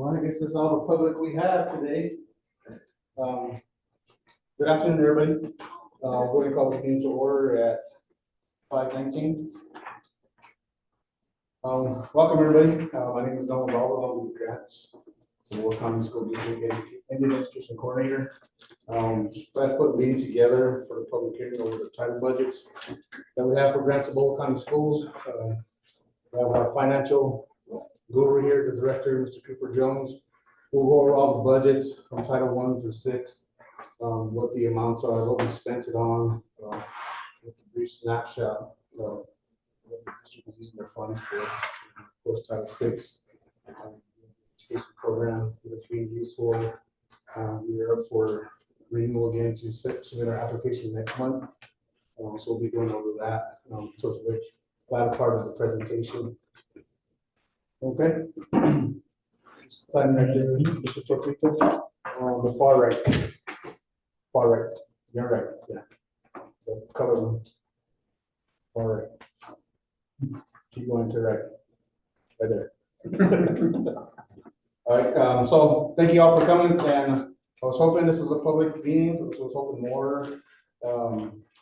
Well, I guess that's all the public we have today. Good afternoon, everybody. We're going to call the meeting to order at 5:19. Welcome, everybody. My name is Noah Valdo. I'm with Grants. So Will County School District Indian Education Coordinator. Let's put a meeting together for the public hearing over the title budgets that we have for Grants of Bowl County Schools. We have our financial guru here, the director, Mr. Cooper Jones. We'll go over all the budgets from Title 1 to 6, what the amounts are, what we spent it on, with a brief snapshot of what the district is using their funds for. Of course, Title 6 education program that's being used for. We're up for renewal again to submit our application next month. So we'll be going over that towards the latter part of the presentation. Okay. Sign right there, Mr. Choclito. The far right. Far right. You're right. Yeah. The color one. Far right. Keep going to right. Right there. All right. So thank you all for coming. And I was hoping this was a public meeting. So I was hoping more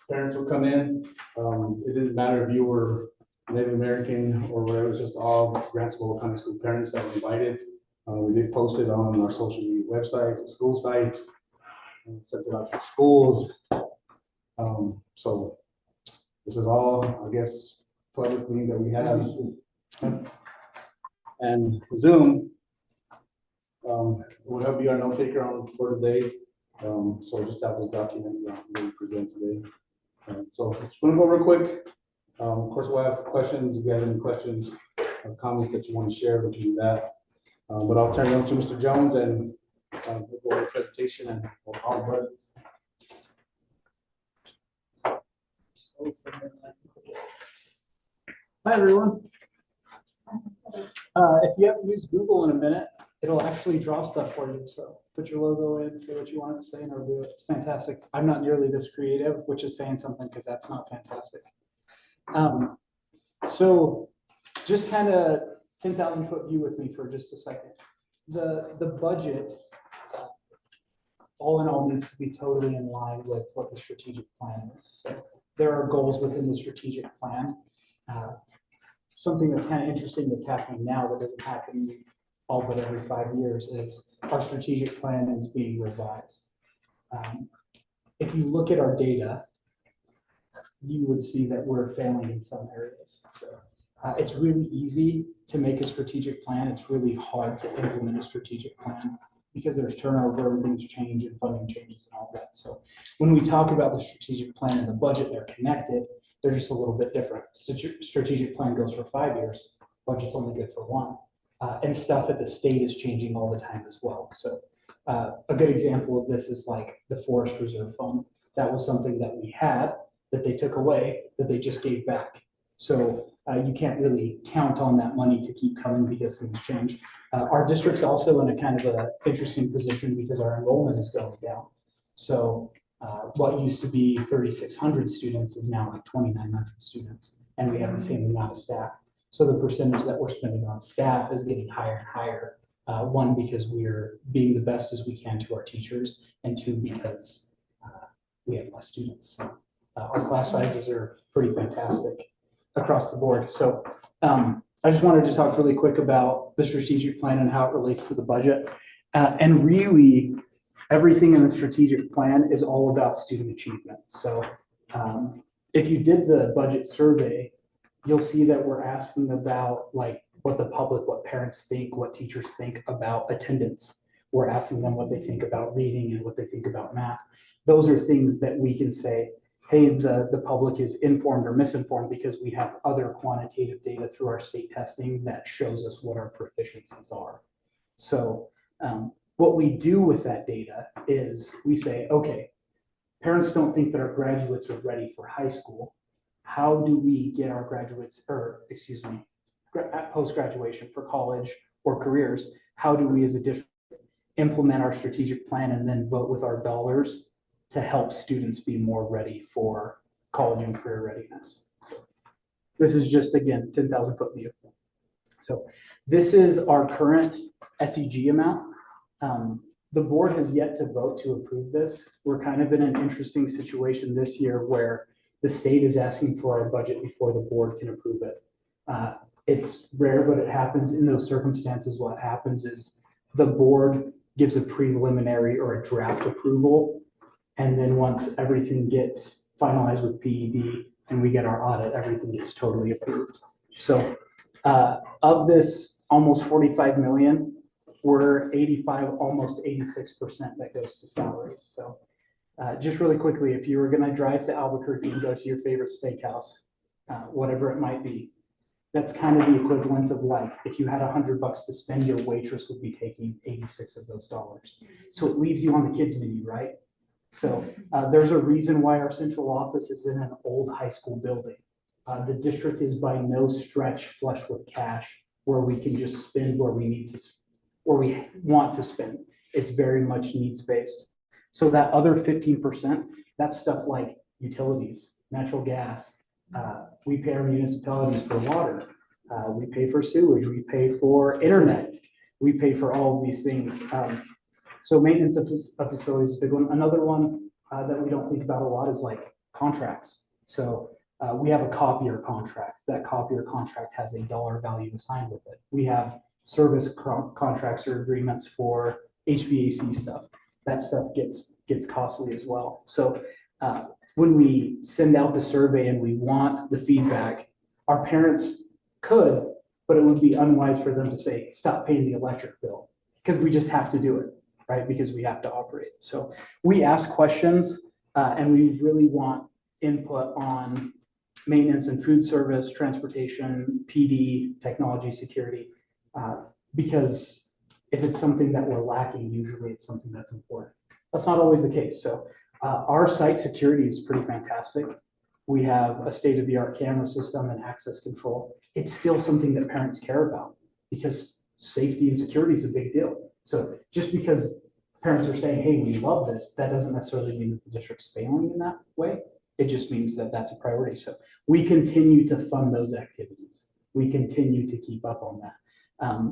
parents would come in. It didn't matter if you were Native American or whatever. It's just all Grants of Bowl County School parents that were invited. We did post it on our social media websites, the school sites, and sent it out to schools. So this is all, I guess, public meeting that we have. And Zoom will help be our note taker on for today. So just have this document that we present today. So just want to go real quick. Of course, we'll have questions. If you have any questions or comments that you want to share, we can do that. But I'll turn it over to Mr. Jones and we'll go over the presentation and all the budgets. Hi, everyone. If you haven't used Google in a minute, it'll actually draw stuff for you. So put your logo in, say what you want it to say, and it'll do it. It's fantastic. I'm not nearly this creative, which is saying something because that's not fantastic. So just kind of 10,000 foot view with me for just a second. The budget, all in all, needs to be totally in line with what the strategic plan is. So there are goals within the strategic plan. Something that's kind of interesting that's happening now that doesn't happen all but every 5 years is our strategic plan is being revised. If you look at our data, you would see that we're failing in some areas. So it's really easy to make a strategic plan. It's really hard to implement a strategic plan because there's turnover, things change, and funding changes and all that. So when we talk about the strategic plan and the budget, they're connected. They're just a little bit different. Strategic plan goes for 5 years. Budget's only good for 1. And stuff at the state is changing all the time as well. So a good example of this is like the Forest Reserve Fund. That was something that we had that they took away that they just gave back. So you can't really count on that money to keep coming because things change. Our district's also in a kind of an interesting position because our enrollment is going down. So what used to be 3,600 students is now like 2,900 students, and we have the same amount of staff. So the percentage that we're spending on staff is getting higher and higher. One, because we're being the best as we can to our teachers, and 2, because we have less students. So, our class sizes are pretty fantastic across the board. So I just wanted to talk really quick about the strategic plan and how it relates to the budget. And really, everything in the strategic plan is all about student achievement. So if you did the budget survey, you'll see that we're asking about like what the public, what parents think, what teachers think about attendance. We're asking them what they think about reading and what they think about math. Those are things that we can say, hey, the public is informed or misinformed because we have other quantitative data through our state testing that shows us what our proficiencies are. So what we do with that data is we say, okay, parents don't think that our graduates are ready for high school. How do we get our graduates, or excuse me, post-graduation for college or careers? How do we as a district implement our strategic plan and then vote with our dollars to help students be more ready for college and career readiness? So this is just, again, 10,000 foot view. So this is our current SEG amount. The board has yet to vote to approve this. We're kind of in an interesting situation this year where the state is asking for our budget before the board can approve it. It's rare, but it happens in those circumstances. What happens is the board gives a preliminary or a draft approval. And then once everything gets finalized with PED and we get our audit, everything gets totally approved. So of this almost 45 million, we're 85, almost 86% that goes to salaries. So just really quickly, if you were gonna drive to Albuquerque and go to your favorite steakhouse, whatever it might be, that's kind of the equivalent of like, if you had $100 to spend, your waitress would be taking 86 of those dollars. So it leaves you on the kids menu, right? So there's a reason why our central office is in an old high school building. The district is by no stretch flush with cash where we can just spend where we need to, where we want to spend. It's very much needs-based. So that other 15%, that's stuff like utilities, natural gas. We pay our municipalities for water. We pay for sewage. We pay for internet. We pay for all of these things. So maintenance of facilities is a big one. Another one that we don't think about a lot is like contracts. So we have a copier contract. That copier contract has a dollar value assigned with it. We have service contracts or agreements for HVAC stuff. That stuff gets costly as well. So when we send out the survey and we want the feedback, our parents could, but it would be unwise for them to say, stop paying the electric bill, because we just have to do it, right? Because we have to operate. So we ask questions and we really want input on maintenance and food service, transportation, PD, technology, security, because if it's something that we're lacking, usually it's something that's important. That's not always the case. So our site security is pretty fantastic. We have a state-of-the-art camera system and access control. It's still something that parents care about because safety and security is a big deal. So just because parents are saying, hey, we love this, that doesn't necessarily mean that the district's failing in that way. It just means that that's a priority. So we continue to fund those activities. We continue to keep up on that.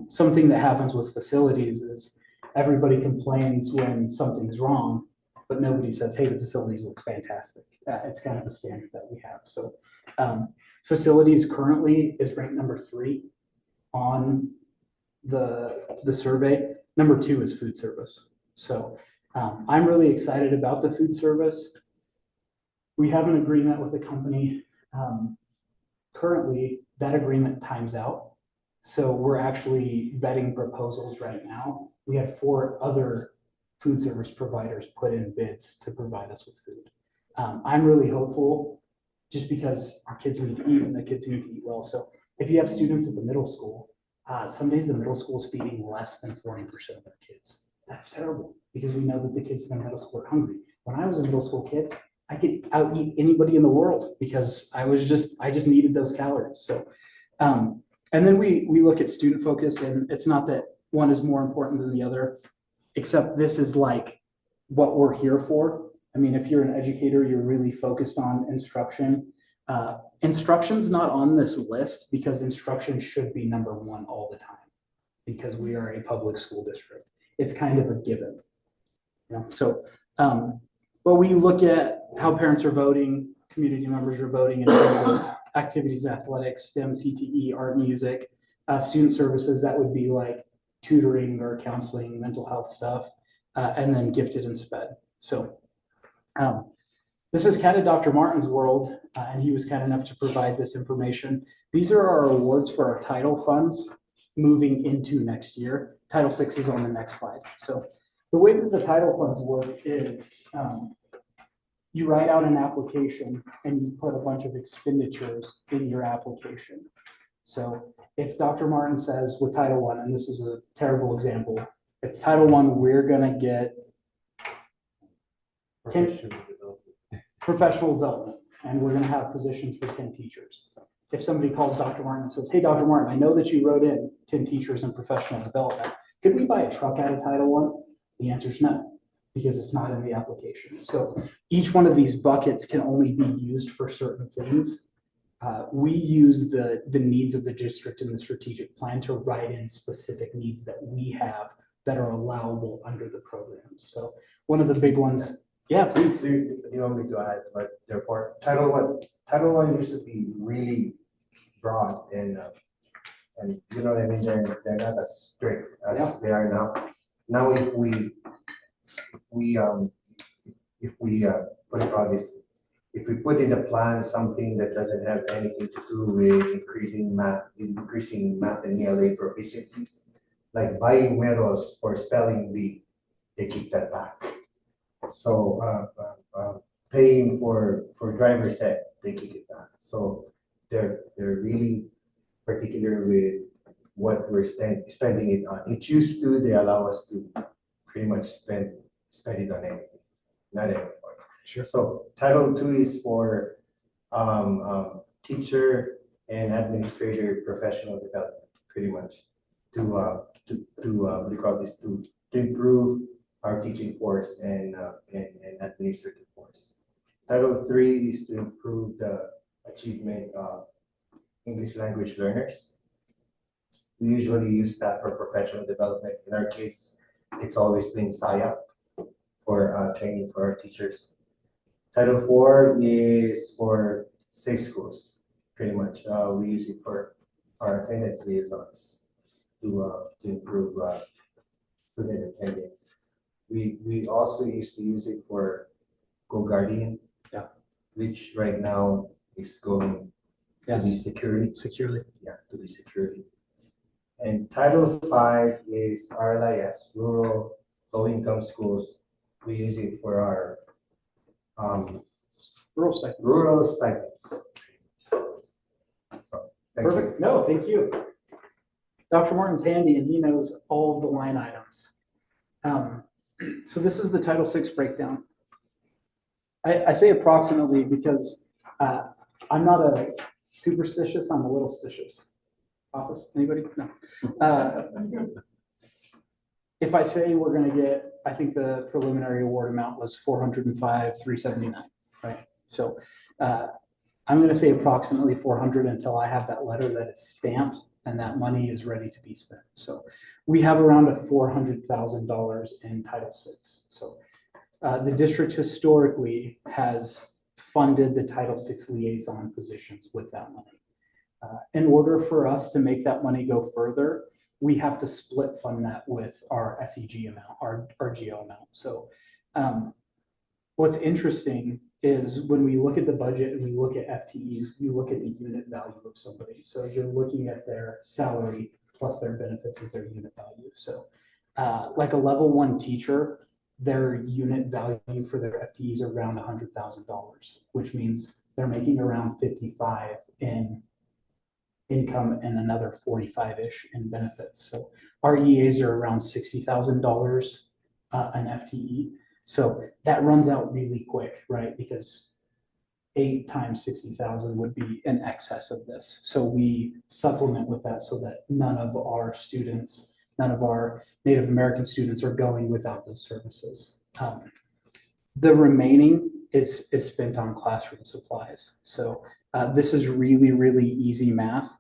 Something that happens with facilities is everybody complains when something's wrong, but nobody says, hey, the facilities look fantastic. It's kind of a standard that we have. So facilities currently is ranked number 3 on the survey. Number 2 is food service. So I'm really excited about the food service. We have an agreement with a company. Currently, that agreement times out. So we're actually vetting proposals right now. We had 4 other food service providers put in bids to provide us with food. I'm really hopeful just because our kids need to eat and the kids need to eat well. So if you have students at the middle school, some days the middle school is feeding less than 40% of their kids. That's terrible because we know that the kids in the middle school are hungry. When I was a middle school kid, I could out-eat anybody in the world because I just needed those calories. So, and then we look at student focus, and it's not that one is more important than the other, except this is like what we're here for. I mean, if you're an educator, you're really focused on instruction. Instruction's not on this list because instruction should be number 1 all the time because we are a public school district. It's kind of a given, you know? So, but we look at how parents are voting, community members are voting in terms of activities, athletics, STEM, CTE, art, music, student services, that would be like tutoring or counseling, mental health stuff, and then gifted and SPED. So this is kind of Dr. Martin's world, and he was kind enough to provide this information. These are our awards for our title funds moving into next year. Title VI is on the next slide. So the way that the title funds work is you write out an application and you put a bunch of expenditures in your application. So if Dr. Martin says with Title I, and this is a terrible example, if Title I, we're gonna get professional development, and we're gonna have positions for 10 teachers. If somebody calls Dr. Martin and says, hey, Dr. Martin, I know that you wrote in 10 teachers in professional development. Could we buy a truck out of Title I? The answer is no, because it's not in the application. So each one of these buckets can only be used for certain things. We use the needs of the district in the strategic plan to write in specific needs that we have that are allowable under the program. So one of the big ones, yeah, please. Do you want me to add, but therefore, Title I used to be really broad and you know what I mean, they're not as strict Yeah. as they are now. Now, if we, what do you call this? If we put in a plan something that doesn't have anything to do with increasing math and ELA proficiencies, like buying medals for spelling bee, they keep that back. So, paying for driver's ed, they kick it back. So they're really particular with what we're spending it on. It used to, they allow us to pretty much spend it on anything, not anymore. Sure. So Title II is for teacher and administrator professional development, pretty much to what do you call this, to improve our teaching force and administrative force. Title III is to improve the achievement of English language learners. We usually use that for professional development. In our case, it's always been SIAP for training for our teachers. Title IV is for safe schools, pretty much. We use it for our attendance liaisons to improve student attendance. We also used to use it for Go Guardian, Yeah. which right now is going to be Yes, security. securely. Yeah, to be security. And Title V is RLIS, Rural Low-Income Schools. We use it for our Rural stipends. rural stipends. So, thank you. Perfect. No, thank you. Dr. Martin's handy and he knows all of the line items. So this is the Title VI breakdown. I say approximately because I'm not a superstitious, I'm a little stitious. Office, anybody? No. If I say we're gonna get, I think the preliminary award amount was 405,379, right? So I'm gonna say approximately 400 until I have that letter that is stamped and that money is ready to be spent. So we have around a $400,000 in Title VI. So the district historically has funded the Title VI liaison positions with that money. In order for us to make that money go further, we have to split fund that with our SEG amount, our GO amount. So what's interesting is when we look at the budget and we look at FTEs, we look at the unit value of somebody. So you're looking at their salary plus their benefits as their unit value. So like a level 1 teacher, their unit value for their FTEs are around $100,000, which means they're making around 55 in income and another 45-ish in benefits. So our EAs are around $60,000 an FTE. So that runs out really quick, right? Because 8 times 60,000 would be in excess of this. So we supplement with that so that none of our students, none of our Native American students are going without those services. The remaining is spent on classroom supplies. So this is really, really easy math.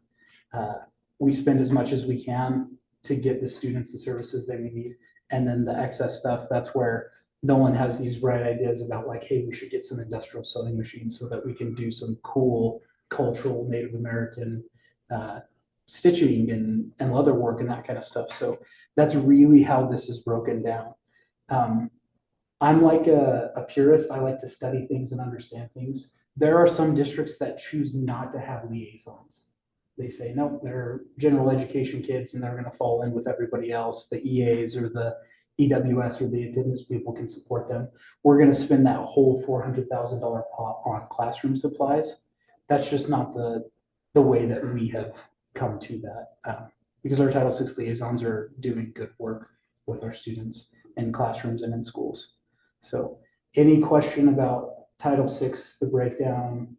We spend as much as we can to get the students the services they need. And then the excess stuff, that's where Nolan has these bright ideas about like, hey, we should get some industrial sewing machines so that we can do some cool cultural Native American stitching and leather work and that kind of stuff. So that's really how this is broken down. I'm like a purist. I like to study things and understand things. There are some districts that choose not to have liaisons. They say, no, they're general education kids and they're going to fall in with everybody else. The EAs or the EWS or the attendance people can support them. We're going to spend that whole $400,000 pot on classroom supplies. That's just not the way that we have come to that, because our Title VI liaisons are doing good work with our students in classrooms and in schools. So any question about Title VI, the breakdown?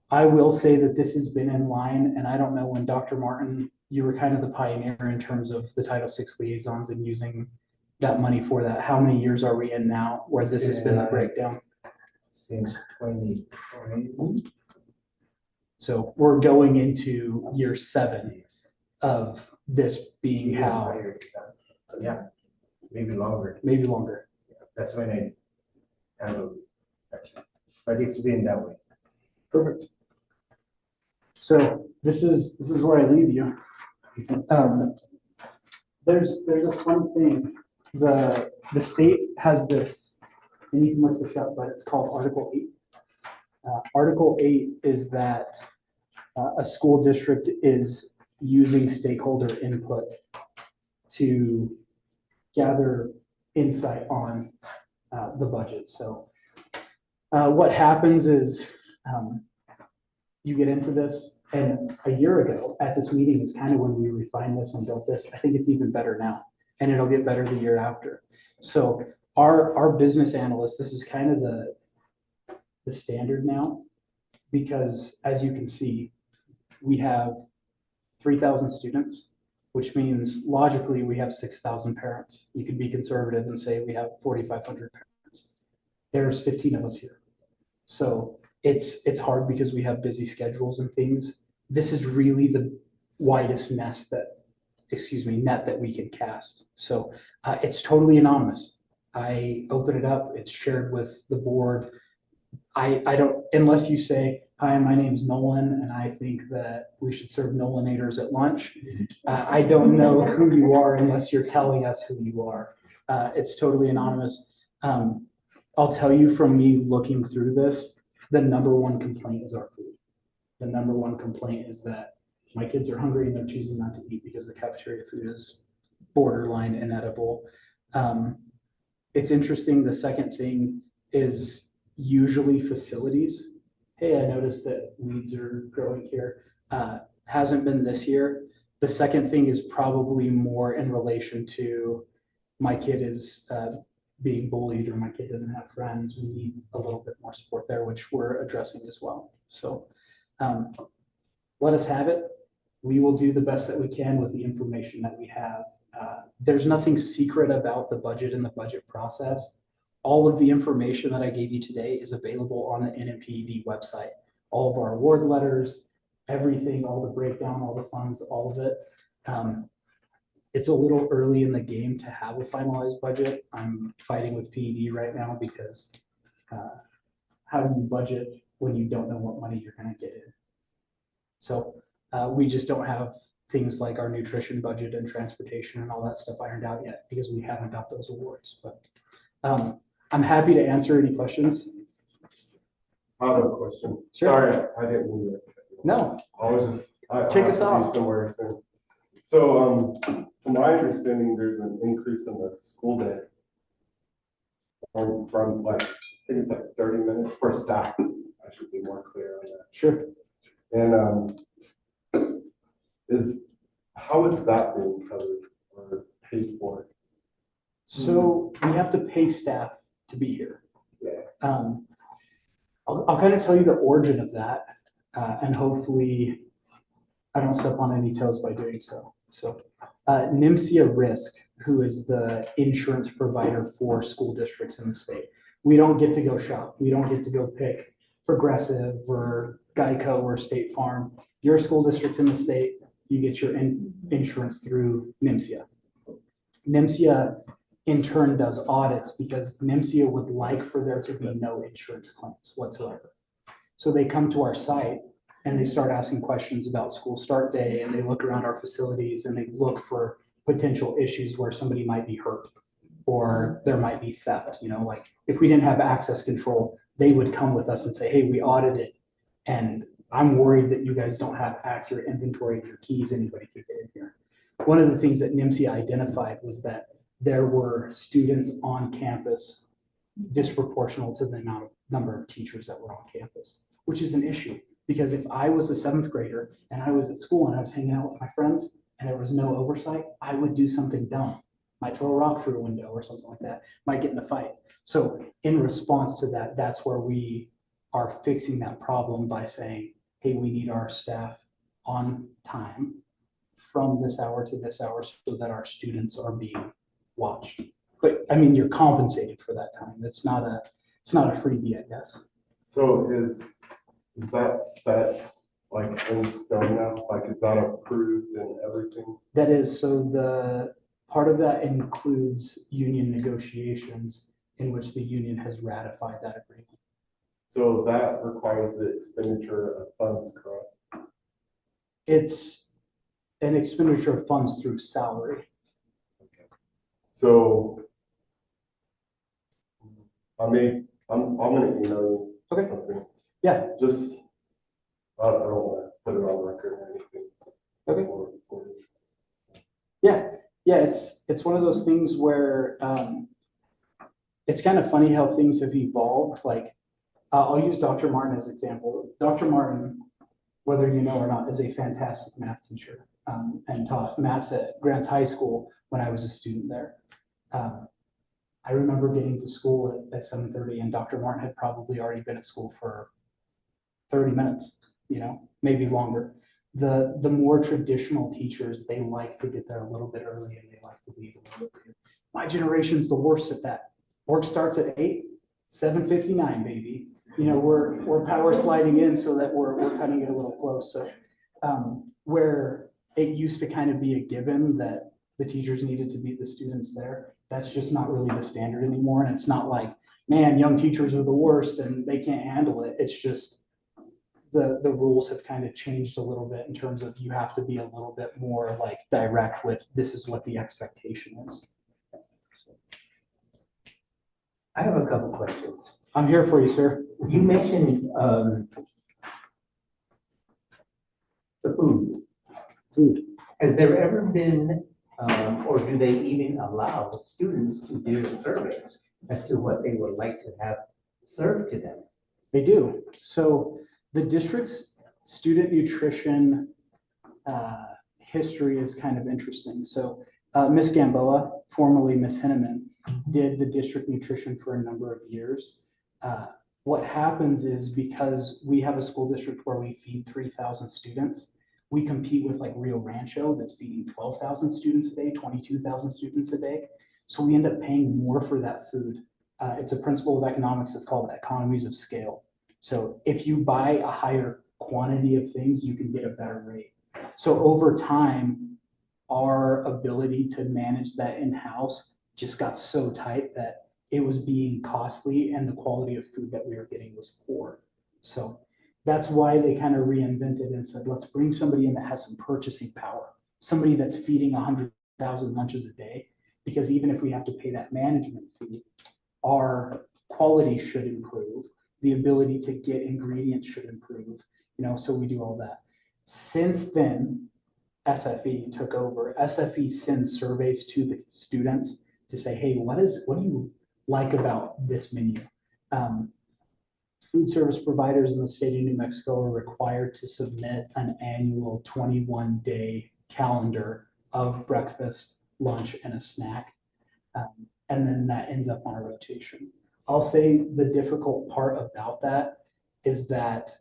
I will say that this has been in line, and I don't know when Dr. Martin, you were kind of the pioneer in terms of the Title VI liaisons and using that money for that. How many years are we in now where this has been the breakdown? Since 2020. So we're going into year 7 of this being Even how, higher than that. Yeah, maybe longer. maybe longer. That's when I handled it, actually. But it's been that way. Perfect. So this is where I leave you. There's this one thing, the state has this, and you can look this up, but it's called Article 8. Article 8 is that a school district is using stakeholder input to gather insight on the budget. So what happens is you get into this, and a year ago at this meeting is kind of when we refined this and built this. I think it's even better now, and it'll get better the year after. So our business analyst, this is kind of the standard now, because as you can see, we have 3,000 students, which means logically we have 6,000 parents. You could be conservative and say we have 4,500 parents. There's 15 of us here. So it's hard because we have busy schedules and things. This is really the widest net that we can cast. So it's totally anonymous. I open it up, it's shared with the board. I don't, unless you say, hi, my name's Nolan, and I think that we should serve Nolanators at lunch. I don't know who you are unless you're telling us who you are. It's totally anonymous. I'll tell you from me looking through this, the number one complaint is our food. The number one complaint is that my kids are hungry and they're choosing not to eat because the cafeteria food is borderline inedible. It's interesting. The second thing is usually facilities. Hey, I noticed that weeds are growing here. Hasn't been this year. The second thing is probably more in relation to my kid is being bullied or my kid doesn't have friends. We need a little bit more support there, which we're addressing as well. So let us have it. We will do the best that we can with the information that we have. There's nothing secret about the budget and the budget process. All of the information that I gave you today is available on the NMPD website. All of our award letters, everything, all the breakdown, all the funds, all of it. It's a little early in the game to have a finalized budget. I'm fighting with PED right now because how do you budget when you don't know what money you're going to get in? So we just don't have things like our nutrition budget and transportation and all that stuff ironed out yet because we haven't got those awards. But I'm happy to answer any questions. I have a question. Sure. Sorry, I didn't mean to. No. I was just. Kick I us have to be off. Somewhere soon. So, from my understanding, there's an increase in the school day. From like, I think it's like 30 minutes for staff. I should be more clear on that. Sure. And, how is that being covered or paid for? So we have to pay staff to be here. Yeah. I'll kind of tell you the origin of that, and hopefully I don't step on any toes by doing so. So NIMSIA Risk, who is the insurance provider for school districts in the state, we don't get to go shop. We don't get to go pick Progressive or Geico or State Farm. You're a school district in the state, you get your insurance through NIMSIA. NIMSIA in turn does audits because NIMSIA would like for there to be no insurance claims whatsoever. So they come to our site and they start asking questions about school start day, and they look around our facilities and they look for potential issues where somebody might be hurt or there might be theft. You know, like if we didn't have access control, they would come with us and say, hey, we audited and I'm worried that you guys don't have accurate inventory of your keys. Anybody could get in here. One of the things that NIMSIA identified was that there were students on campus disproportional to the number of teachers that were on campus, which is an issue. Because if I was a 7th grader and I was at school and I was hanging out with my friends and there was no oversight, I would do something dumb. Might throw a rock through a window or something like that, might get in a fight. So in response to that, that's where we are fixing that problem by saying, hey, we need our staff on time from this hour to this hour so that our students are being watched. But I mean, you're compensated for that time. It's not a freebie, I guess. So is that set like in stone now? Like it's not approved and everything? That is, so the part of that includes union negotiations in which the union has ratified that agreement. So that requires the expenditure of funds, correct? It's an expenditure of funds through salary. So I'm gonna email you Okay. something. Yeah. Just, I don't want to put it on record or anything. Okay. Or- Yeah, yeah, it's one of those things where it's kind of funny how things have evolved. Like, I'll use Dr. Martin as an example. Dr. Martin, whether you know or not, is a fantastic math teacher and taught math at Grants High School when I was a student there. I remember getting to school at 7:30 and Dr. Martin had probably already been at school for 30 minutes, maybe longer. The more traditional teachers, they like to get there a little bit early and they like to leave a little bit. My generation's the worst at that. Work starts at 8, 7:59, baby. We're power sliding in so that we're cutting it a little close. So where it used to kind of be a given that the teachers needed to beat the students there, that's just not really the standard anymore. And it's not like, man, young teachers are the worst and they can't handle it. It's just the rules have kind of changed a little bit in terms of you have to be a little bit more like direct with this is what the expectation is. I have a couple questions. I'm here for you, sir. You mentioned the food. Food. Has there ever been, or do they even allow students to do surveys as to what they would like to have served to them? They do. So the district's student nutrition history is kind of interesting. So Miss Gamboa, formerly Miss Henneman, did the district nutrition for a number of years. What happens is because we have a school district where we feed 3,000 students, we compete with like Rio Rancho that's feeding 12,000 students a day, 22,000 students a day. So we end up paying more for that food. It's a principle of economics. It's called economies of scale. So if you buy a higher quantity of things, you can get a better rate. So over time, our ability to manage that in-house just got so tight that it was being costly and the quality of food that we were getting was poor. So that's why they kind of reinvented and said, let's bring somebody in that has some purchasing power, somebody that's feeding 100,000 lunches a day, because even if we have to pay that management fee, our quality should improve. The ability to get ingredients should improve, so we do all that. Since then, SFE took over. SFE sends surveys to the students to say, hey, what do you like about this menu? Food service providers in the state of New Mexico are required to submit an annual 21-day calendar of breakfast, lunch, and a snack. And then that ends up on a rotation. I'll say the difficult part about that is that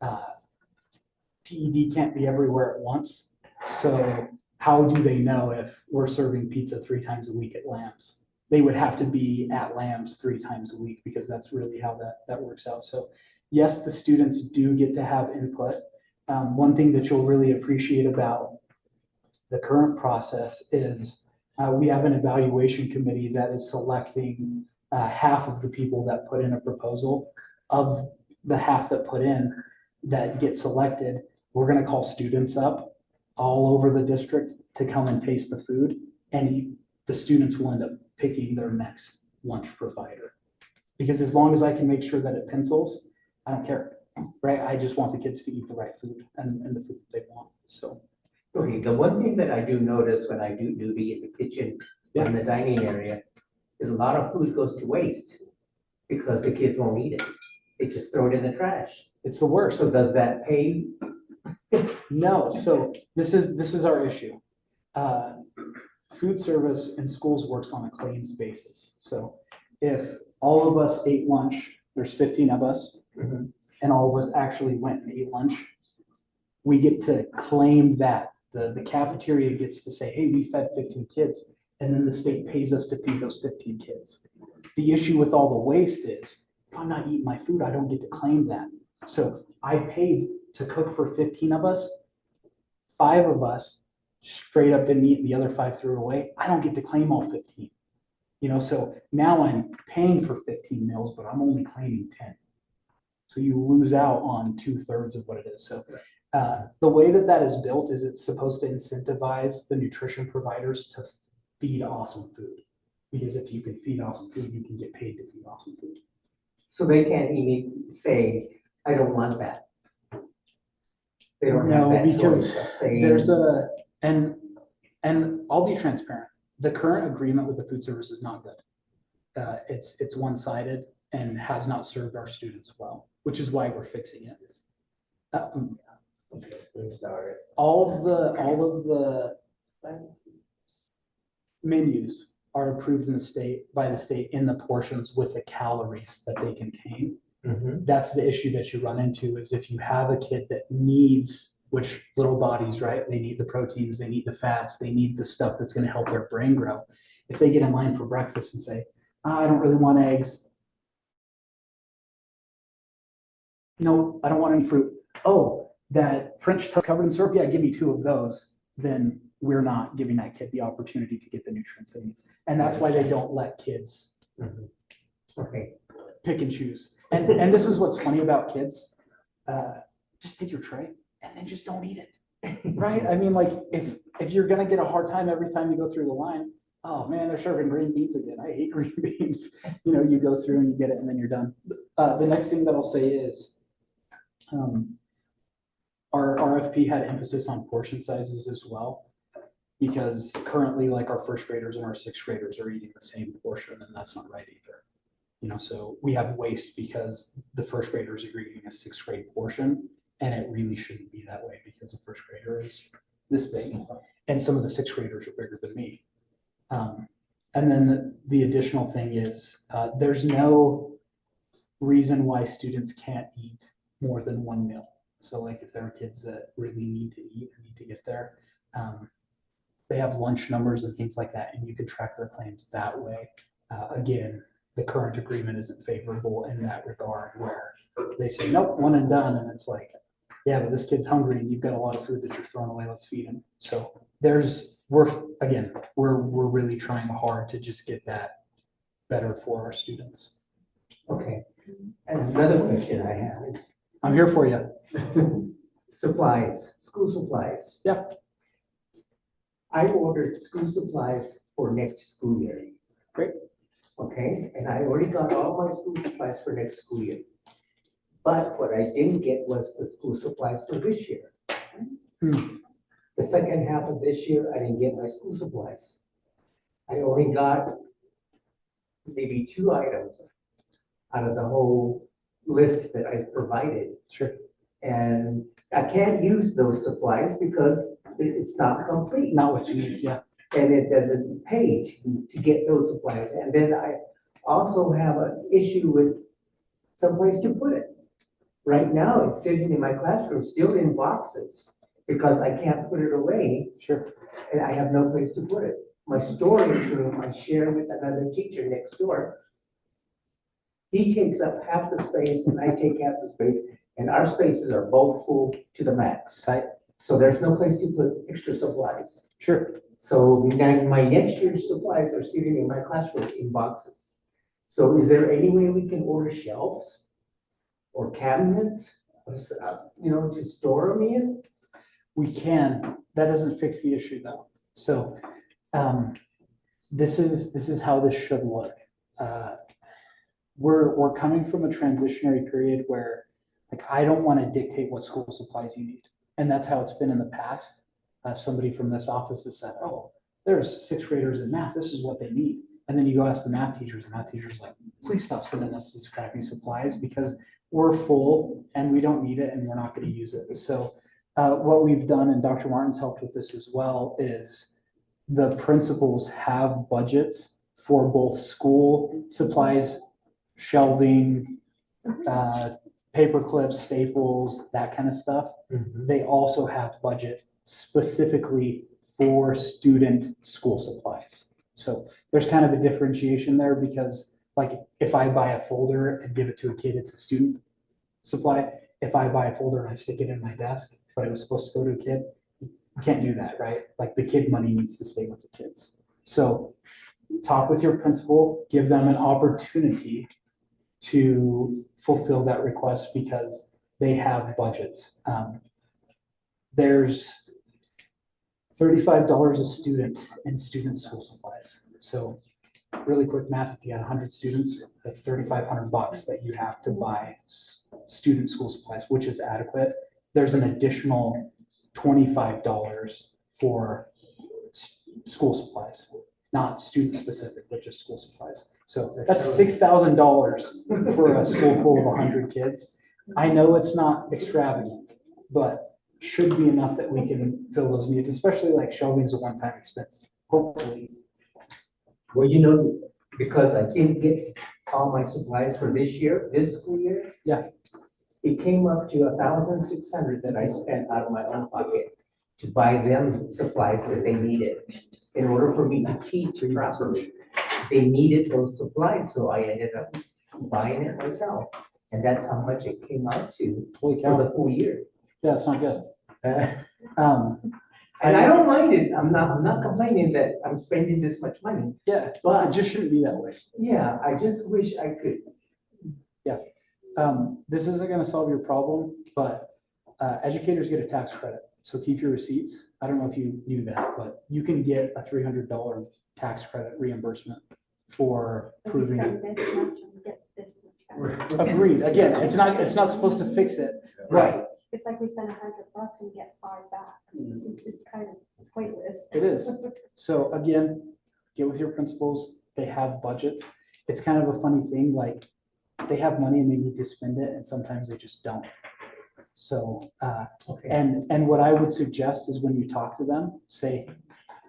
PED can't be everywhere at once. So how do they know if we're serving pizza 3 times a week at Lamb's? They would have to be at Lamb's 3 times a week because that's really how that works out. So yes, the students do get to have input. One thing that you'll really appreciate about the current process is we have an evaluation committee that is selecting half of the people that put in a proposal. Of the half that put in that get selected, we're going to call students up all over the district to come and taste the food, and the students will end up picking their next lunch provider. Because as long as I can make sure that it pencils, I don't care, right? I just want the kids to eat the right food and the food that they want. So Okay, the one thing that I do notice when I do duty in the kitchen, in the dining area, is a lot of food goes to waste because the kids won't eat it. They just throw it in the trash. it's the worst. So does that pay? No, so this is our issue. Food service in schools works on a claims basis. So if all of us ate lunch, there's 15 of us, and all of us actually went and ate lunch, we get to claim that. The cafeteria gets to say, hey, we fed 15 kids, and then the state pays us to feed those 15 kids. The issue with all the waste is, if I'm not eating my food, I don't get to claim that. So I paid to cook for 15 of us, 5 of us straight up didn't eat, and the other 5 threw away. I don't get to claim all 15. You know, so now I'm paying for 15 meals, but I'm only claiming 10. So you lose out on 2/3 of what it is. So the way that that is built is it's supposed to incentivize the nutrition providers to feed awesome food. Because if you can feed awesome food, you can get paid to feed awesome food. So they can't even say, I don't want that. They don't have No, that because choice of saying. there's a, and I'll be transparent. The current agreement with the food service is not good. It's one-sided and has not served our students well, which is why we're fixing it. All of the menus are approved in the state, by the state in the portions with the calories that they contain. Mhm. That's the issue that you run into is if you have a kid that needs, which little bodies, right? They need the proteins, they need the fats, they need the stuff that's going to help their brain grow. If they get in line for breakfast and say, I don't really want eggs. No, I don't want any fruit. Oh, that French toast covered in syrup, yeah, give me 2 of those. Then we're not giving that kid the opportunity to get the nutrients they need. And that's why they don't let kids Mhm. Okay, pick and choose. And this is what's funny about kids. Just take your tray and then just don't eat it. Right? I mean, like if you're gonna get a hard time every time you go through the line, oh man, they're serving green beans again. I hate green beans. You know, you go through and you get it and then you're done. The next thing that I'll say is our RFP had emphasis on portion sizes as well. Because currently, like our 1st graders and our 6th graders are eating the same portion, and that's not right either. You know, so we have waste because the 1st graders are eating a 6th grade portion, and it really shouldn't be that way because the 1st grader is this big, and some of the 6th graders are bigger than me. And then the additional thing is there's no reason why students can't eat more than 1 meal. So like if there are kids that really need to eat or need to get there, they have lunch numbers and things like that, and you can track their claims that way. Again, the current agreement isn't favorable in that regard where they say, nope, 1 and done. And it's like, yeah, but this kid's hungry and you've got a lot of food that you're throwing away. Let's feed him. So we're really trying hard to just get that better for our students. okay. And another question I have is I'm here for you. supplies, school supplies. Yeah. I ordered school supplies for next school year. Great. Okay, and I already got all my school supplies for next school year. But what I didn't get was the school supplies for this year. The second half of this year, I didn't get my school supplies. I only got maybe 2 items out of the whole list that I provided. Sure. And I can't use those supplies because it's not complete. Not what you need. Yeah. And it doesn't pay to get those supplies. And then I also have an issue with someplace to put it. Right now, it's sitting in my classroom, still in boxes, because I can't put it away, Sure. and I have no place to put it. My storage room, I share with another teacher next door. He takes up half the space, and I take half the space, and our spaces are both full to the max. Tight. So there's no place to put extra supplies. Sure. So then my next year's supplies are sitting in my classroom in boxes. So is there any way we can order shelves or cabinets, to store them in? We can. That doesn't fix the issue though. So this is how this should look. We're coming from a transitionary period where like I don't want to dictate what school supplies you need. And that's how it's been in the past. Somebody from this office has said, oh, there's 6th graders in math. This is what they need. And then you go ask the math teachers like, please stop sending us these crappy supplies because we're full and we don't need it and we're not going to use it. So what we've done, and Dr. Martin's helped with this as well, is the principals have budgets for both school supplies, shelving, paper clips, staples, that kind of stuff. They also have budget specifically for student school supplies. So there's kind of a differentiation there because like if I buy a folder and give it to a kid, it's a student supply. if I buy a folder and I stick it in my desk, but it was supposed to go to a kid, you can't do that, right? Like the kid money needs to stay with the kids. So talk with your principal, give them an opportunity to fulfill that request because they have budgets. There's $35 a student in student school supplies. So really quick math, if you had 100 students, that's $3,500 that you have to buy student school supplies, which is adequate. There's an additional $25 for school supplies, not student specific, but just school supplies. So that's $6,000 for a school full of 100 kids. I know it's not extravagant, but should be enough that we can fill those needs, especially like shelving's a one-time expense. Hopefully, Well, you know, because I didn't get all my supplies for this year, this school year. Yeah. It came up to 1,600 that I spent out of my own pocket to buy them supplies that they needed. In order for me to teach properly, they needed those supplies, so I ended up buying it myself. And that's how much it came out to holy for cow, the full year. yeah, it's not good. And I don't mind it. I'm not complaining that I'm spending this much money. Yeah, it But just shouldn't be that way. yeah, I just wish I could. This isn't gonna solve your problem, but educators get a tax credit, so keep your receipts. I don't know if you knew that, but you can get a $300 tax credit reimbursement for But we proving. spend this much and get this much back. Agreed, again, it's not supposed to fix it, right, It's like we spend $100 and get 5 back. It's kind of pointless. it is. So again, get with your principals, they have budgets. It's kind of a funny thing, like, they have money and they need to spend it, and sometimes they just don't. So, Okay. and what I would suggest is when you talk to them, say,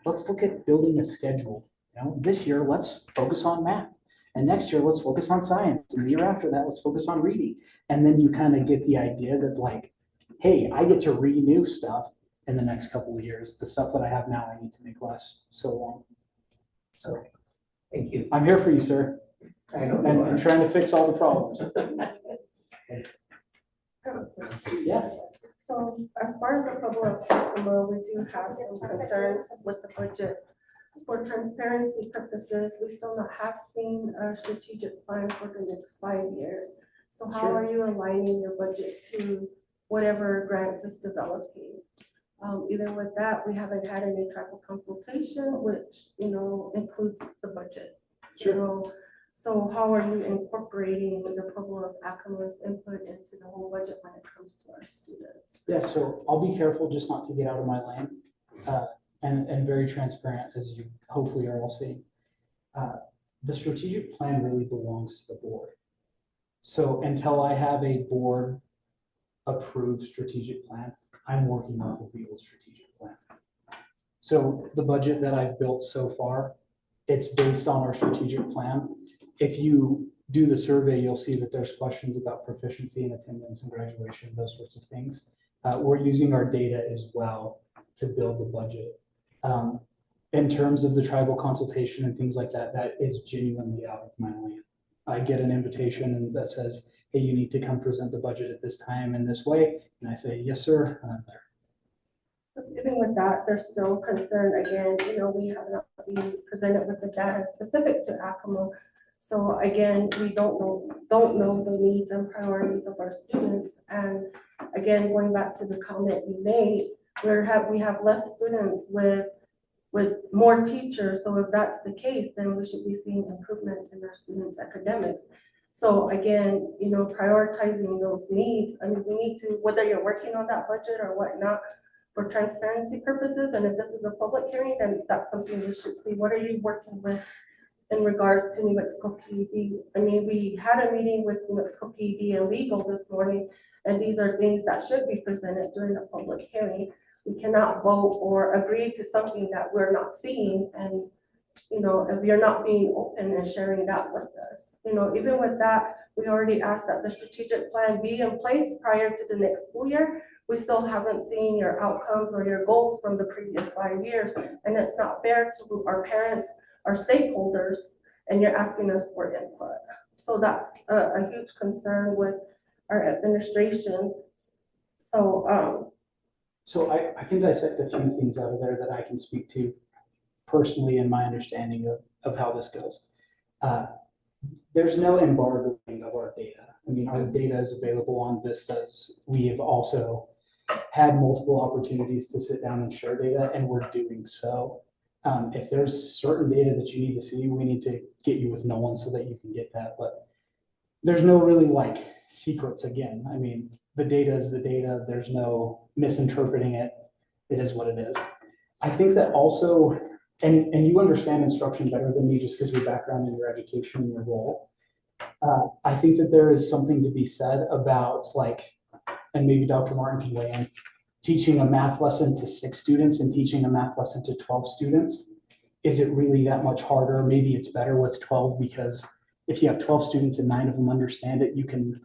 let's look at building a schedule. You know, this year, let's focus on math. And next year, let's focus on science. And the year after that, let's focus on reading. And then you kind of get the idea that like, hey, I get to renew stuff in the next couple of years. The stuff that I have now, I need to make less so long. So Thank you. I'm here for you, sir. I know. And I'm trying to fix all the problems. Yeah, So as far as the problem of Yakima, we do have some concerns with the budget. For transparency purposes, we still not have seen a strategic plan for the next 5 years. So how Sure. are you aligning your budget to whatever grant is developing? Even with that, we haven't had any tribal consultation, which, includes the budget. sure. So how are you incorporating the problem of Yakima's input into the whole budget when it comes to our students? Yeah, so I'll be careful just not to get out of my lane, and very transparent, as you hopefully are all seeing. The strategic plan really belongs to the board. So until I have a board approved strategic plan, I'm working off of the old strategic plan. So the budget that I've built so far, it's based on our strategic plan. If you do the survey, you'll see that there's questions about proficiency and attendance and graduation, those sorts of things. We're using our data as well to build the budget. In terms of the tribal consultation and things like that, that is genuinely out of my lane. I get an invitation that says, hey, you need to come present the budget at this time in this way. And I say, yes, sir, and I'm there. Because even with that, there's still concern, again, we have not been presented with the data specific to Yakima. So again, we don't know the needs and priorities of our students. And again, going back to the comment you made, we have less students with more teachers. So if that's the case, then we should be seeing improvement in our students' academics. So again, prioritizing those needs, I mean, we need to, whether you're working on that budget or whatnot, for transparency purposes, and if this is a public hearing, then that's something we should see. What are you working with in regards to New Mexico PED? I mean, we had a meeting with New Mexico PED and legal this morning, and these are things that should be presented during the public hearing. We cannot vote or agree to something that we're not seeing, and if you're not being open and sharing that with us. Even with that, we already asked that the strategic plan be in place prior to the next school year. We still haven't seen your outcomes or your goals from the previous 5 years, and it's not fair to our parents, our stakeholders, and you're asking us for input. So that's a huge concern with our administration. So, So I can dissect a few things out of there that I can speak to personally in my understanding of how this goes. Uh, There's no embargoing of our data. I mean, our data is available on Vistas. We have also had multiple opportunities to sit down and share data, and we're doing so. If there's certain data that you need to see, we need to get you with Nolan so that you can get that. But there's no really like secrets again. I mean, the data is the data. There's no misinterpreting it. It is what it is. I think that also, and you understand instruction better than me just because your background in your education and your role. I think that there is something to be said about like, and maybe Dr. Martin can weigh in, teaching a math lesson to 6 students and teaching a math lesson to 12 students. Is it really that much harder? Maybe it's better with 12 because if you have 12 students and 9 of them understand it, you can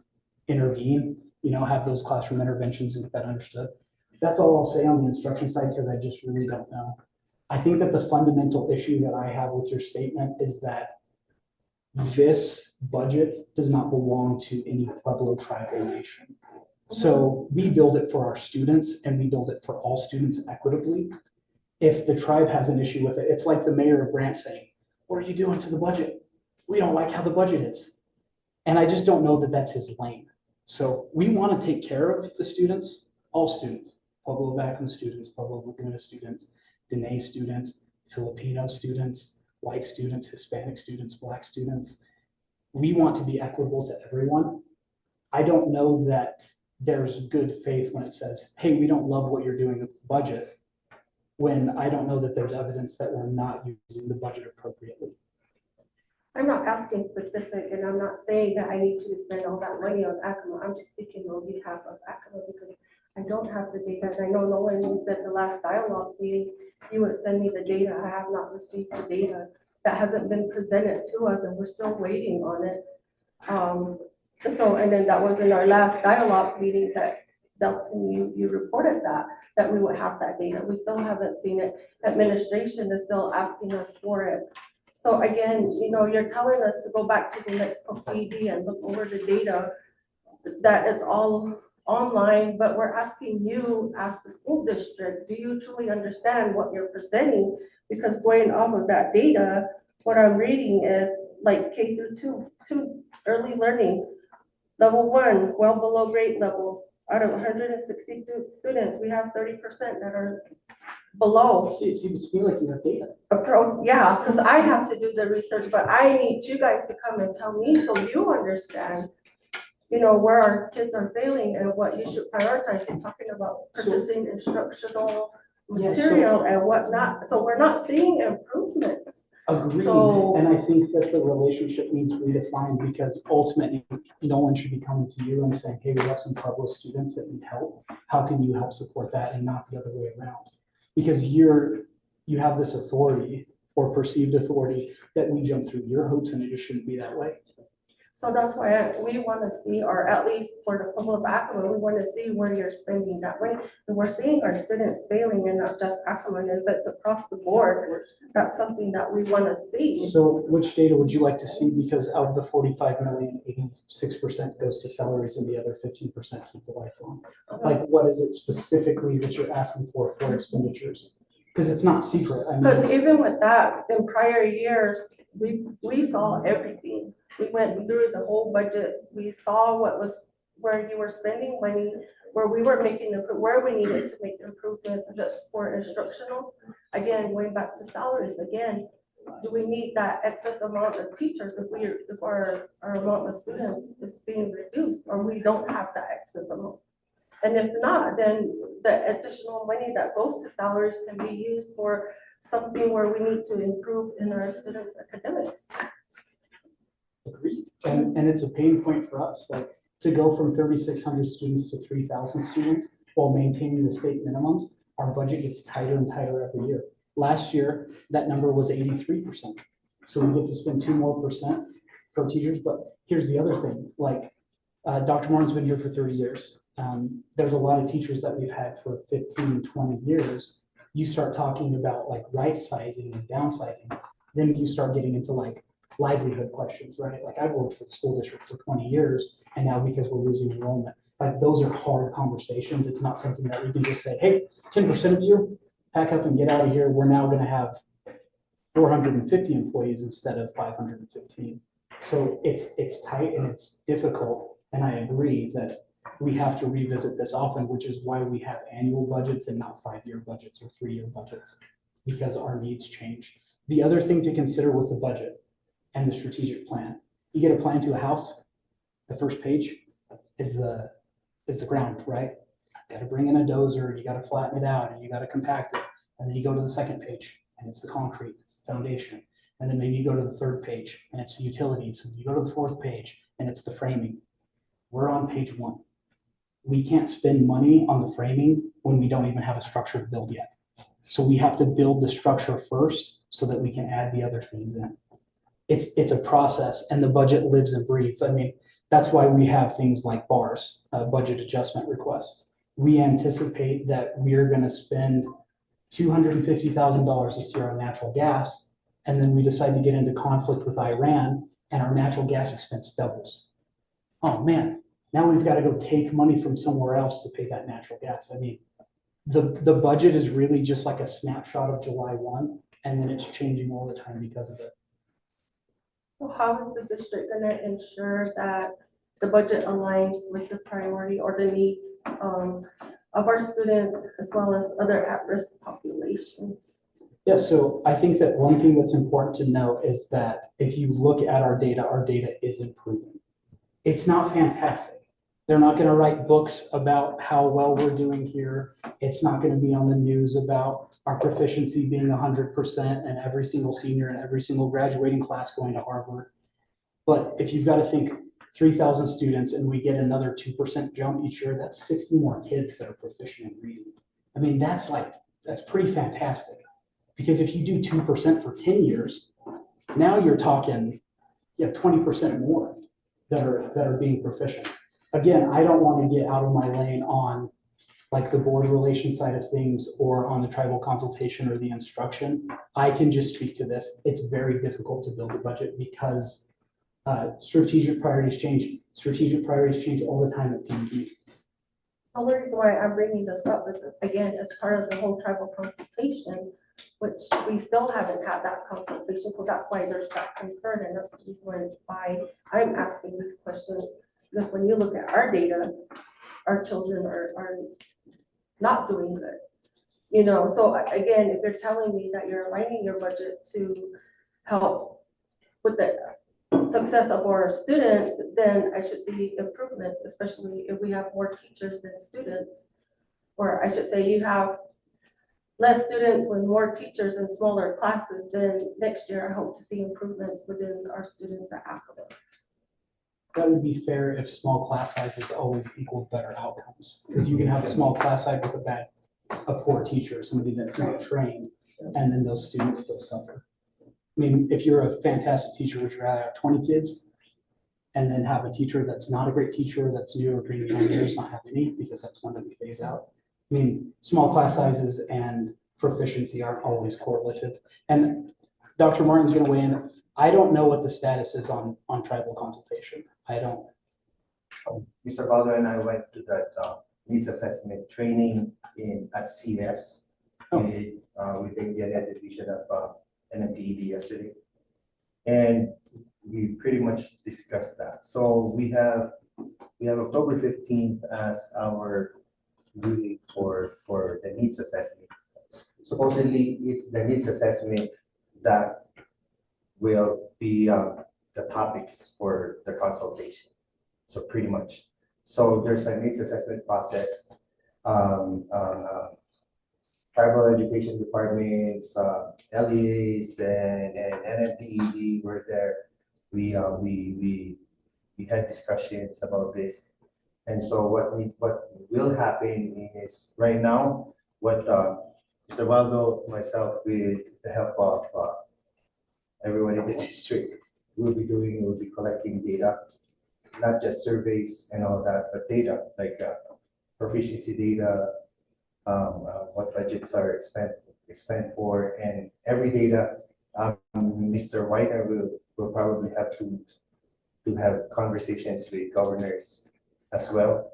intervene, have those classroom interventions and get that understood. That's all I'll say on the instruction side because I just really don't know. I think that the fundamental issue that I have with your statement is that this budget does not belong to any Pueblo tribal nation. So we build it for our students and we build it for all students equitably. If the tribe has an issue with it, it's like the mayor of Grant saying, what are you doing to the budget? We don't like how the budget is. And I just don't know that that's his lane. So we want to take care of the students, all students, Pueblo Vacuum students, Pueblo Laguna students, Dene students, Filipino students, white students, Hispanic students, Black students. We want to be equitable to everyone. I don't know that there's good faith when it says, hey, we don't love what you're doing with the budget, when I don't know that there's evidence that we're not using the budget appropriately. I'm not asking specific, and I'm not saying that I need to spend all that money on Acoma. I'm just speaking on behalf of Acoma because I don't have the data. And I know Nolan, you said the last dialogue meeting, you would send me the data. I have not received the data. That hasn't been presented to us, and we're still waiting on it. And then that was in our last dialogue meeting that Delton, you reported that we would have that data. We still haven't seen it. Administration is still asking us for it. So again, you're telling us to go back to the next PD and look over the data, that it's all online, but we're asking you as the school district, do you truly understand what you're presenting? Because going off of that data, what I'm reading is like K through 2 early learning, level 1, well below grade level. Out of 160 students, we have 30% that are below. It seems to me like you have data. Yeah, because I have to do the research, but I need you guys to come and tell me so you understand, where our kids are failing and what you should prioritize. You're talking about purchasing instructional material and whatnot. So we're not seeing improvements. Agreed, So- and I think that the relationship needs redefined because ultimately, no one should be coming to you and saying, hey, we have some Pueblo students that need help. How can you help support that and not the other way around? Because you have this authority or perceived authority that we jump through your hoops and it just shouldn't be that way. So that's why we want to see, or at least for the Pueblo of Acoma, we want to see where you're spending that way. And we're seeing our students failing and not just Acoma, and if it's across the board, that's something that we want to see. So which data would you like to see? Because of the 45 million, 86% goes to salaries and the other 15% keep the lights on. Like, what is it specifically that you're asking for expenditures? Because it's not secret. I mean, Because even with that, in prior years, we saw everything. We went through the whole budget. We saw where you were spending money, where we were where we needed to make improvements. Is it for instructional? Again, going back to salaries again, do we need that excess amount of teachers if our amount of students is being reduced or we don't have that excess amount? And if not, then the additional money that goes to salaries can be used for something where we need to improve in our students' academics. agreed. And it's a pain point for us, like to go from 3,600 students to 3,000 students while maintaining the state minimums, our budget gets tighter and tighter every year. Last year, that number was 83%. So we get to spend 2% more for teachers. But here's the other thing, like Dr. Martin's been here for 30 years. There's a lot of teachers that we've had for 15, 20 years. You start talking about like right sizing and downsizing, then you start getting into like livelihood questions, right? Like I've worked for the school district for 20 years, and now because we're losing enrollment, like those are hard conversations. It's not something that we can just say, hey, 10% of you pack up and get out of here. We're now gonna have 450 employees instead of 515. So it's tight and it's difficult. And I agree that we have to revisit this often, which is why we have annual budgets and not 5-year budgets or 3-year budgets, because our needs change. The other thing to consider with the budget and the strategic plan, you get a plan to a house, the first page is the ground, right? You gotta bring in a dozer, you gotta flatten it out, and you gotta compact it. And then you go to the second page, and it's the concrete, it's the foundation. And then maybe you go to the third page, and it's the utilities, and you go to the fourth page, and it's the framing. We're on page 1. We can't spend money on the framing when we don't even have a structure to build yet. So we have to build the structure first so that we can add the other things in. It's a process, and the budget lives and breathes. I mean, that's why we have things like BARs, budget adjustment requests. We anticipate that we're going to spend $250,000 this year on natural gas, and then we decide to get into conflict with Iran, and our natural gas expense doubles. Oh man, now we've got to go take money from somewhere else to pay that natural gas. I mean, the budget is really just like a snapshot of July 1, and then it's changing all the time because of it. So how is the district gonna ensure that the budget aligns with the priority or the needs of our students as well as other at-risk populations? Yeah, so I think that one thing that's important to know is that if you look at our data is improving. It's not fantastic. They're not going to write books about how well we're doing here. It's not going to be on the news about our proficiency being 100% and every single senior and every single graduating class going to Harvard. But if you've got to think 3,000 students and we get another 2% jump each year, that's 60 more kids that are proficient in reading. I mean, that's pretty fantastic. Because if you do 2% for 10 years, now you're talking 20% more that are being proficient. Again, I don't want to get out of my lane on like the board relation side of things or on the tribal consultation or the instruction. I can just speak to this. It's very difficult to build a budget because strategic priorities change. Strategic priorities change all the time at PMG. The only reason why I'm bringing this up is, again, it's part of the whole tribal consultation, which we still haven't had that consultation, so that's why there's that concern, and that's the reason why I'm asking these questions, because when you look at our data, our children are not doing good. You know, so again, if you're telling me that you're aligning your budget to help with the success of our students, then I should see improvements, especially if we have more teachers than students. Or I should say you have less students with more teachers and smaller classes, then next year I hope to see improvements within our students at Acoma. That would be fair if small class sizes always equal better outcomes. Because you can have a small class size with a poor teacher, somebody that's not trained, and then those students still suffer. I mean, if you're a fantastic teacher, would you rather have 20 kids and then have a teacher that's not a great teacher, that's new or bringing 9 years, not have any, because that's one that we phase out? I mean, small class sizes and proficiency aren't always correlative. And Dr. Martin's going to weigh in. I don't know what the status is on tribal consultation. I don't. Mr. Baldo and I went to that needs assessment training at CS with the Indiana division of NMPED yesterday. And we pretty much discussed that. So we have October 15th as our due for the needs assessment. Supposedly, it's the needs assessment that will be the topics for the consultation. So pretty much. So there's a needs assessment process. Tribal education departments, LEAs, and NMPED were there. We had discussions about this. And so what will happen is right now, what Mr. Waldo, myself, with the help of everyone in the district, will be collecting data, not just surveys and all that, but data like proficiency data, what budgets are expend for, and every data Mr. Weiner will we'll probably have to have conversations with governors as well,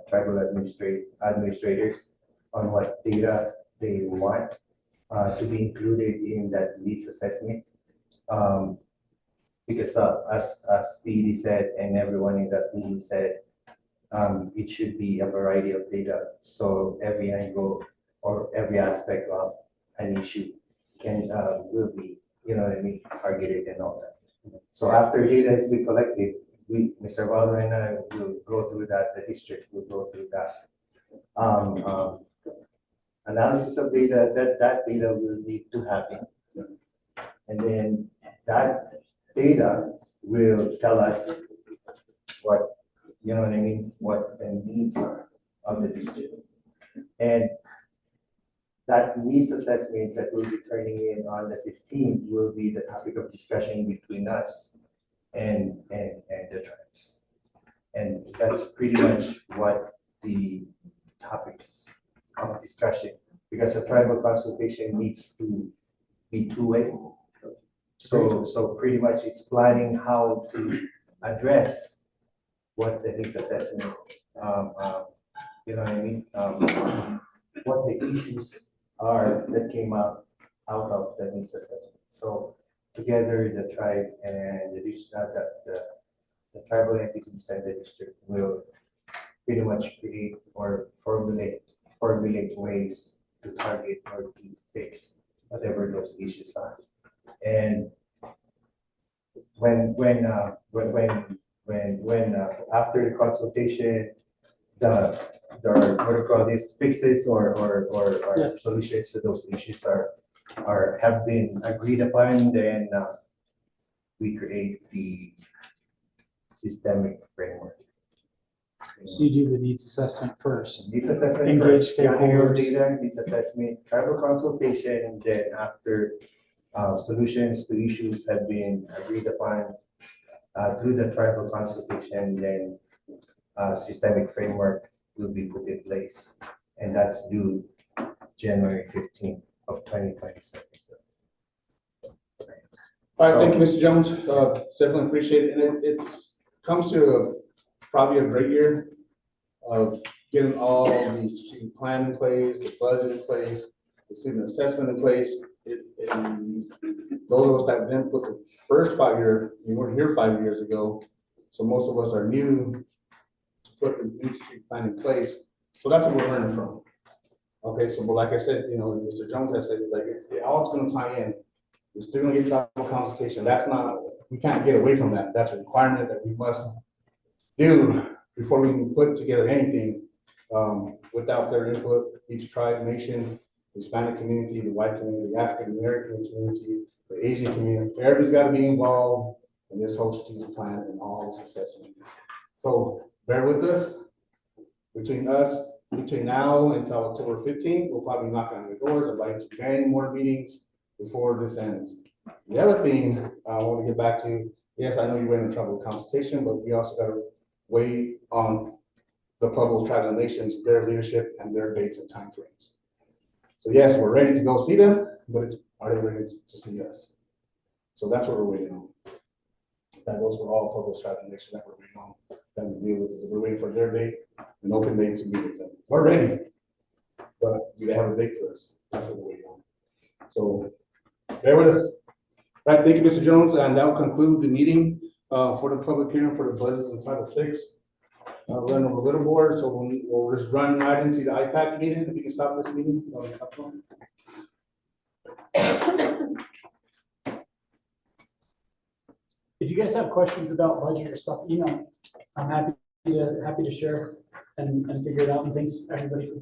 tribal administrators on what data they want to be included in that needs assessment. Because as PD said, and everyone in that meeting said, it should be a variety of data. So every angle or every aspect of an issue will be, you know what I mean, targeted and all that. So after data has been collected, Mr. Valdo and I will go through that, the district will go through that. Analysis of data, that data will need to happen. And then that data will tell us what, you know what I mean, what the needs are of the district. And that needs assessment that we'll be turning in on the 15th will be the topic of discussion between us and the tribes. And that's pretty much what the topics of discussion, because the tribal consultation needs to be two-way. So pretty much it's planning how to address what the needs assessment, you know what I mean? What the issues are that came out of the needs assessment. So together, the tribe and the tribal entities and the district will pretty much create or formulate ways to target or to fix whatever those issues are. And when after the consultation, what do you call this, fixes or solutions to those issues have been agreed upon, then we create the systemic framework. So you do the needs assessment first. Needs assessment Engage first, gathering of stakeholders. data, needs assessment, tribal consultation, and then after solutions to issues have been agreed upon through the tribal consultation, then systemic framework will be put in place, and that's due January 15th of 2027. All right, thank you, Mr. Jones. Definitely appreciate it. And it comes to probably a great year of getting all the strategic plan in place, the budget in place, the student assessment in place. And those of us that didn't put the first 5 year, we weren't here 5 years ago, so most of us are new to put the strategic plan in place. So that's what we're learning from. Okay, so but like I said, you know, Mr. Jones has said, like, all it's going to tie in. We're still going to get tribal consultation. That's not, we can't get away from that. That's a requirement that we must do before we can put together anything. Without their input, each tribe, nation, Hispanic community, the white community, the African American community, the Asian community, everybody's got to be involved in this whole strategic plan and all this assessment. So bear with us. Between now until October 15th, we'll probably knock on the doors, invite to many more meetings before this ends. The other thing I want to get back to, yes, I know you went in trouble with consultation, but we also got to wait on the Pueblo tribal nations, their leadership and their dates and timeframes. So yes, we're ready to go see them, but are they ready to see us? So that's what we're waiting on. That goes for all Pueblo tribal nations that we're waiting on, that we deal with, is we're waiting for their date, an open date to meet with them. We're ready, but do they have a date for us? That's what we're waiting on. So bear with us. All right, thank you, Mr. Jones, and that will conclude the meeting for the public hearing for the budget in Title VI. We're running over a little board, so we'll just run right into the IPAC meeting. If you can stop this meeting. If you guys have questions about budget or stuff, I'm happy to share and figure it out, and thanks everybody for being